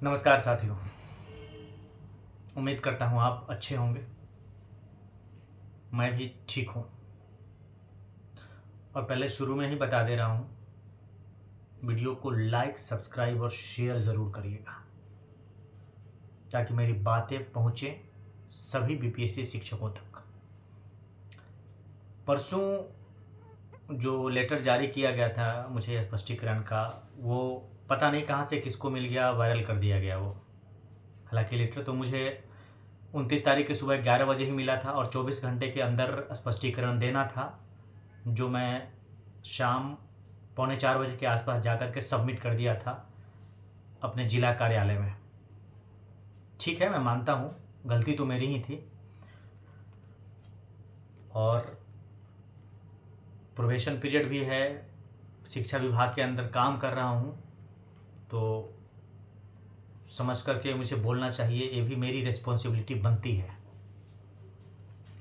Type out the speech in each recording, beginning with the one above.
नमस्कार साथियों। उम्मीद करता हूँ आप अच्छे होंगे। मैं भी ठीक हूँ। और पहले शुरू में ही बता दे रहा हूँ, वीडियो को लाइक, सब्सक्राइब और शेयर ज़रूर करिएगा ताकि मेरी बातें पहुँचे सभी बीपीएससी शिक्षकों तक। परसों जो लेटर जारी किया गया था मुझे स्पष्टीकरण का, वो पता नहीं कहाँ से किसको मिल गया, वायरल कर दिया गया वो। हालांकि लेटर तो मुझे 29 तारीख की सुबह 11 बजे ही मिला था और 24 घंटे के अंदर स्पष्टीकरण देना था, जो मैं शाम 3:45 बजे के आसपास जाकर के सबमिट कर दिया था अपने ज़िला कार्यालय में। ठीक है, मैं मानता हूँ गलती तो मेरी ही थी और प्रोबेशन पीरियड भी है, शिक्षा विभाग के अंदर काम कर रहा हूँ, तो समझ करके मुझे बोलना चाहिए, ये भी मेरी रिस्पॉन्सिबिलिटी बनती है।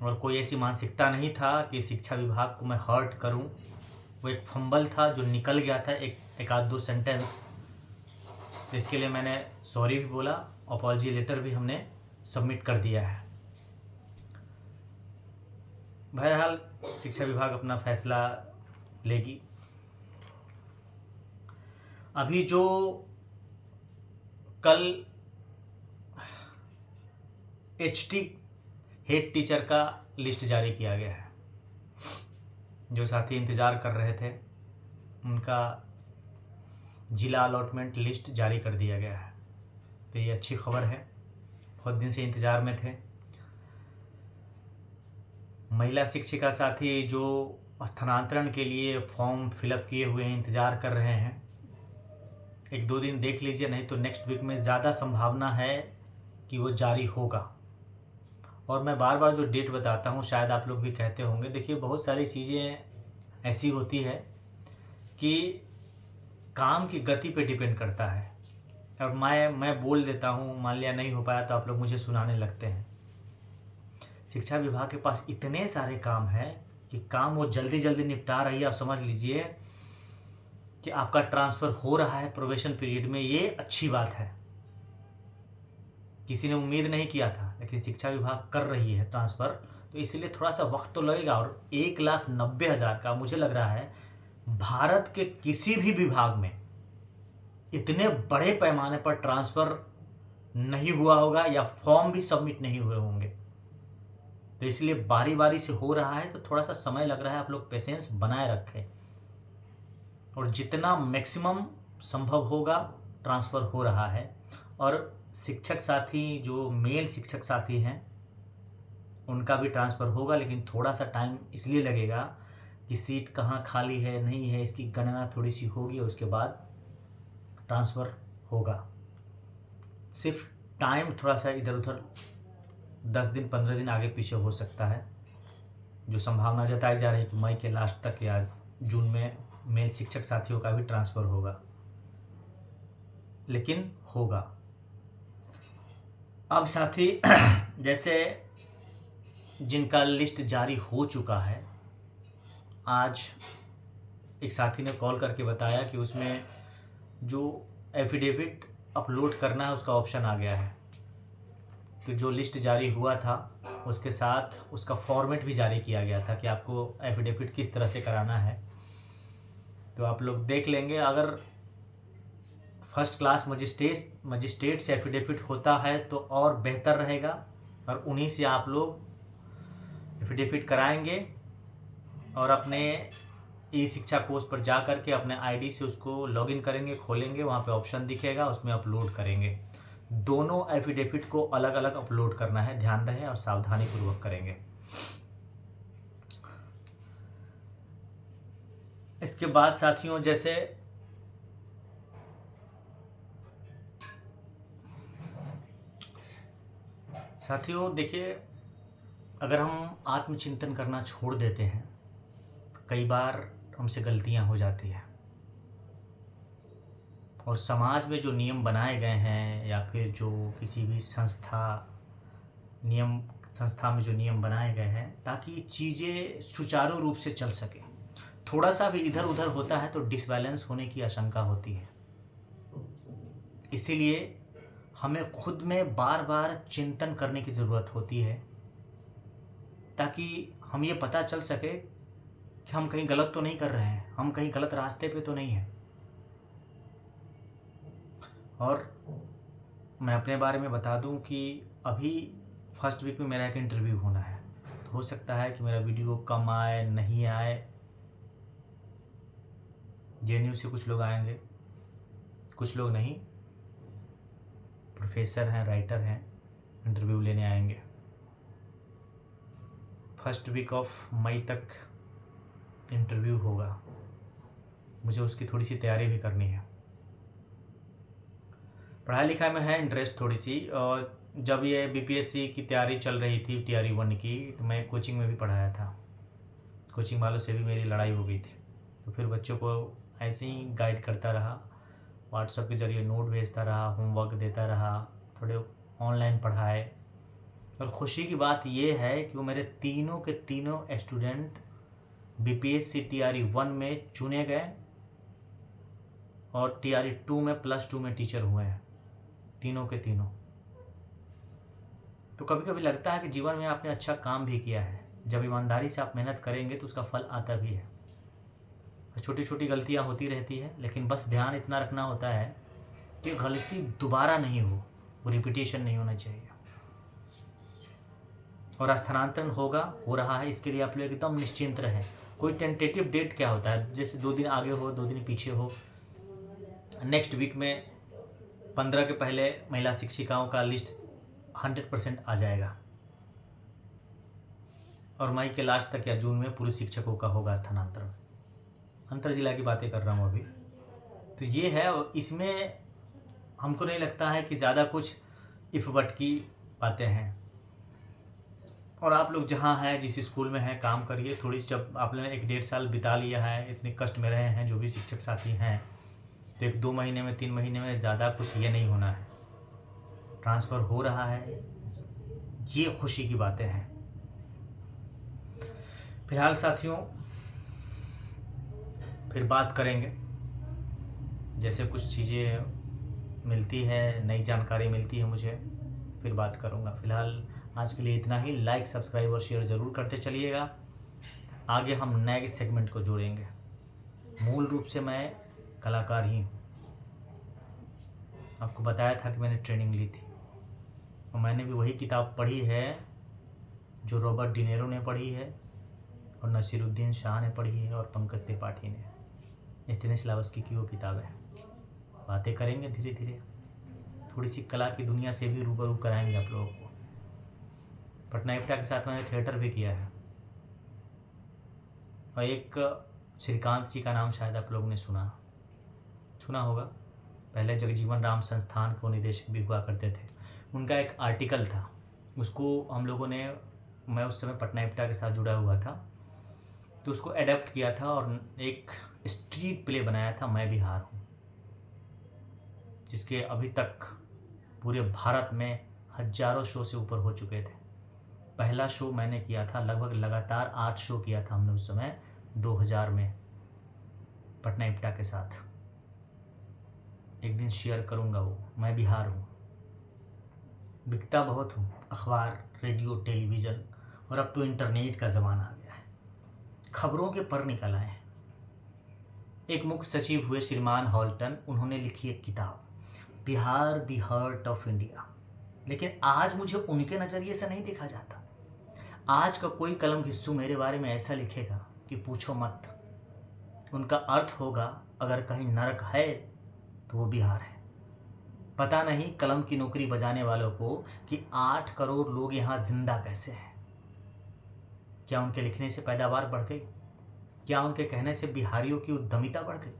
और कोई ऐसी मानसिकता नहीं था कि शिक्षा विभाग को मैं हर्ट करूं। वो एक फंबल था जो निकल गया था, एक आध दो सेंटेंस। इसके लिए मैंने सॉरी भी बोला, अपॉलजी लेटर भी हमने सबमिट कर दिया है। बहरहाल शिक्षा विभाग अपना फैसला लेगी। अभी जो कल एचटी हेड टीचर का लिस्ट जारी किया गया है, जो साथी इंतज़ार कर रहे थे उनका जिला अलॉटमेंट लिस्ट जारी कर दिया गया है। तो ये अच्छी खबर है, बहुत दिन से इंतज़ार में थे। महिला शिक्षिका साथी जो स्थानांतरण के लिए फॉर्म फिलअप किए हुए हैं, इंतज़ार कर रहे हैं, 1-2 दिन देख लीजिए, नहीं तो नेक्स्ट वीक में ज़्यादा संभावना है कि वो जारी होगा। और मैं बार बार जो डेट बताता हूँ, शायद आप लोग भी कहते होंगे, देखिए बहुत सारी चीज़ें ऐसी होती है कि काम की गति पे डिपेंड करता है। और मैं बोल देता हूँ, मान लिया नहीं हो पाया तो आप लोग मुझे सुनाने लगते हैं। शिक्षा विभाग के पास इतने सारे काम हैं कि काम वो जल्दी जल्दी निपटा रही है। आप समझ लीजिए कि आपका ट्रांसफ़र हो रहा है प्रोबेशन पीरियड में, ये अच्छी बात है। किसी ने उम्मीद नहीं किया था, लेकिन शिक्षा विभाग कर रही है ट्रांसफ़र, तो इसलिए थोड़ा सा वक्त तो लगेगा। और 1,90,000 का मुझे लग रहा है भारत के किसी भी विभाग में इतने बड़े पैमाने पर ट्रांसफ़र नहीं हुआ होगा या फॉर्म भी सबमिट नहीं हुए होंगे। तो इसलिए बारी बारी से हो रहा है, तो थोड़ा सा समय लग रहा है। आप लोग पेशेंस बनाए रखें और जितना मैक्सिमम संभव होगा ट्रांसफ़र हो रहा है। और शिक्षक साथी जो मेल शिक्षक साथी हैं उनका भी ट्रांसफ़र होगा, लेकिन थोड़ा सा टाइम इसलिए लगेगा कि सीट कहाँ खाली है नहीं है, इसकी गणना थोड़ी सी होगी और उसके बाद ट्रांसफ़र होगा। सिर्फ टाइम थोड़ा सा इधर उधर 10 दिन 15 दिन आगे पीछे हो सकता है। जो संभावना जताई जा रही है कि मई के लास्ट तक या जून में मेल शिक्षक साथियों का भी ट्रांसफ़र होगा, लेकिन होगा। अब साथी जैसे जिनका लिस्ट जारी हो चुका है, आज एक साथी ने कॉल करके बताया कि उसमें जो एफिडेविट अपलोड करना है उसका ऑप्शन आ गया है। तो जो लिस्ट जारी हुआ था उसके साथ उसका फॉर्मेट भी जारी किया गया था कि आपको एफिडेविट किस तरह से कराना है। तो आप लोग देख लेंगे, अगर फर्स्ट क्लास मजिस्ट्रेट से एफिडेविट होता है तो और बेहतर रहेगा, और उन्हीं से आप लोग एफिडेविट कराएंगे और अपने ई शिक्षा कोर्स पर जा कर के अपने आईडी से उसको लॉगिन करेंगे, खोलेंगे, वहाँ पे ऑप्शन दिखेगा, उसमें अपलोड करेंगे। दोनों एफिडेविट को अलग अलग अपलोड करना है, ध्यान रहे, और सावधानी पूर्वक करेंगे। इसके बाद साथियों, जैसे देखिए, अगर हम आत्मचिंतन करना छोड़ देते हैं, कई बार हमसे गलतियां हो जाती हैं और समाज में जो नियम बनाए गए हैं या फिर जो किसी भी संस्था में जो नियम बनाए गए हैं ताकि चीज़ें सुचारू रूप से चल सके, थोड़ा सा भी इधर उधर होता है तो डिसबैलेंस होने की आशंका होती है। इसीलिए हमें खुद में बार बार चिंतन करने की ज़रूरत होती है, ताकि हम ये पता चल सके कि हम कहीं गलत तो नहीं कर रहे हैं, हम कहीं गलत रास्ते पे तो नहीं हैं। और मैं अपने बारे में बता दूं कि अभी फर्स्ट वीक में मेरा एक इंटरव्यू होना है, तो हो सकता है कि मेरा वीडियो कम आए, नहीं आए। JNU से कुछ लोग आएंगे, कुछ लोग नहीं, प्रोफेसर हैं, राइटर हैं, इंटरव्यू लेने आएंगे। फर्स्ट वीक ऑफ मई तक इंटरव्यू होगा, मुझे उसकी थोड़ी सी तैयारी भी करनी है। पढ़ाई लिखाई में है इंटरेस्ट थोड़ी सी, और जब ये BPSC की तैयारी चल रही थी TRE 1 की, तो मैं कोचिंग में भी पढ़ाया था। कोचिंग वालों से भी मेरी लड़ाई हो गई थी, तो फिर बच्चों को ऐसे ही गाइड करता रहा, व्हाट्सएप के ज़रिए नोट भेजता रहा, होमवर्क देता रहा, थोड़े ऑनलाइन पढ़ाए। और खुशी की बात ये है कि वो मेरे तीनों के तीनों स्टूडेंट BPSC TRE 1 में चुने गए और TRE 2 में +2 में टीचर हुए हैं, तीनों के तीनों। तो कभी कभी लगता है कि जीवन में आपने अच्छा काम भी किया है। जब ईमानदारी से आप मेहनत करेंगे तो उसका फल आता भी है। छोटी छोटी गलतियां होती रहती है, लेकिन बस ध्यान इतना रखना होता है कि गलती दोबारा नहीं हो, वो रिपीटेशन नहीं होना चाहिए। और स्थानांतरण होगा, हो रहा है, इसके लिए आप लोग एकदम निश्चिंत रहें। कोई टेंटेटिव डेट क्या होता है, जैसे 2 दिन आगे हो, 2 दिन पीछे हो। नेक्स्ट वीक में 15 के पहले महिला शिक्षिकाओं का लिस्ट 100% आ जाएगा, और मई के लास्ट तक या जून में पुरुष शिक्षकों का होगा स्थानांतरण। अंतर जिला की बातें कर रहा हूँ अभी। तो ये है, और इसमें हमको नहीं लगता है कि ज़्यादा कुछ इफ बट की बातें हैं। और आप लोग जहाँ हैं, जिस स्कूल में हैं, काम करिए थोड़ी। जब आपने 1-1.5 साल बिता लिया है, इतने कष्ट में रहे हैं, जो भी शिक्षक साथी हैं, तो 1-2 महीने में, 3 महीने में ज़्यादा कुछ ये नहीं होना है। ट्रांसफ़र हो रहा है, ये खुशी की बातें हैं। फिलहाल साथियों, फिर बात करेंगे, जैसे कुछ चीज़ें मिलती है, नई जानकारी मिलती है मुझे, फिर बात करूँगा। फिलहाल आज के लिए इतना ही। लाइक, सब्सक्राइब और शेयर ज़रूर करते चलिएगा। आगे हम नए सेगमेंट को जोड़ेंगे। मूल रूप से मैं कलाकार ही हूँ। आपको बताया था कि मैंने ट्रेनिंग ली थी, और मैंने भी वही किताब पढ़ी है जो रॉबर्ट डिनेरो ने पढ़ी है, और नसीरुद्दीन शाह ने पढ़ी है, और पंकज त्रिपाठी ने। स्टेनिस्लावस्की की वो किताब है। बातें करेंगे धीरे धीरे, थोड़ी सी कला की दुनिया से भी रूबरू कराएंगे आप लोगों को। पटना इप्टा के साथ मैंने थिएटर भी किया है, और एक श्रीकांत जी का नाम शायद आप लोगों ने सुना होगा। पहले जगजीवन राम संस्थान को निदेशक भी हुआ करते थे। उनका एक आर्टिकल था, उसको हम लोगों ने, मैं उस समय पटना इप्टा के साथ जुड़ा हुआ था, तो उसको एडेप्ट किया था और एक स्ट्रीट प्ले बनाया था, मैं बिहार हूँ, जिसके अभी तक पूरे भारत में हजारों शो से ऊपर हो चुके थे। पहला शो मैंने किया था, लगभग लगातार 8 शो किया था हमने उस समय 2000 में पटना इप्टा के साथ। एक दिन शेयर करूँगा वो। मैं बिहार हूँ, बिकता बहुत हूँ, अखबार, रेडियो, टेलीविज़न, और अब तो इंटरनेट का ज़माना आ गया है। खबरों के पर निकल आए। एक मुख्य सचिव हुए श्रीमान हॉल्टन, उन्होंने लिखी एक किताब, Bihar the heart of India. लेकिन आज मुझे उनके नज़रिए से नहीं देखा जाता। आज का कोई कलम घिस्सू मेरे बारे में ऐसा लिखेगा कि पूछो मत। उनका अर्थ होगा, अगर कहीं नरक है तो वो बिहार है। पता नहीं कलम की नौकरी बजाने वालों को कि 8 करोड़ लोग यहाँ जिंदा कैसे हैं। क्या उनके लिखने से पैदावार बढ़ गई? क्या उनके कहने से बिहारियों की उद्यमिता बढ़ गई?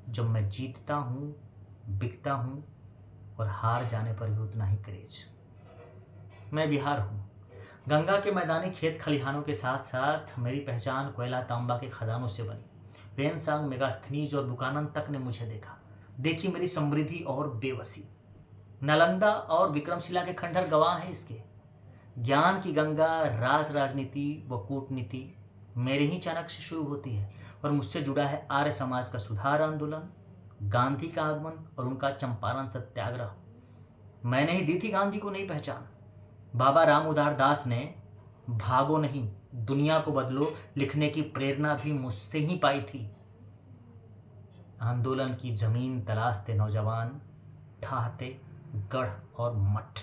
जब मैं जीतता हूँ, बिकता हूँ, और हार जाने पर भी उतना ही क्रेज। मैं बिहार हूँ। गंगा के मैदानी खेत खलिहानों के साथ साथ मेरी पहचान कोयला तांबा के खदानों से बनी। वेनसांग, मेगास्थनीज और बुकानन तक ने मुझे देखा, देखी मेरी समृद्धि और बेबसी। नालंदा और विक्रमशिला के खंडहर गवाह हैं इसके। ज्ञान की गंगा, राजनीति व कूटनीति मेरे ही चाणक्य से शुरू होती है, और मुझसे जुड़ा है आर्य समाज का सुधार आंदोलन, गांधी का आगमन और उनका चंपारण सत्याग्रह। मैंने ही दी थी गांधी को नई पहचान। बाबा राम उदार दास ने भागो नहीं दुनिया को बदलो लिखने की प्रेरणा भी मुझसे ही पाई थी। आंदोलन की जमीन तलाशते नौजवान, ठाहते गढ़ और मठ।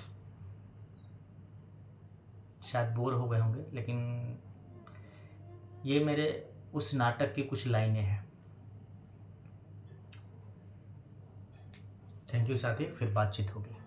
शायद बोर हो गए होंगे, लेकिन ये मेरे उस नाटक की कुछ लाइनें हैं। थैंक यू साथी, फिर बातचीत होगी।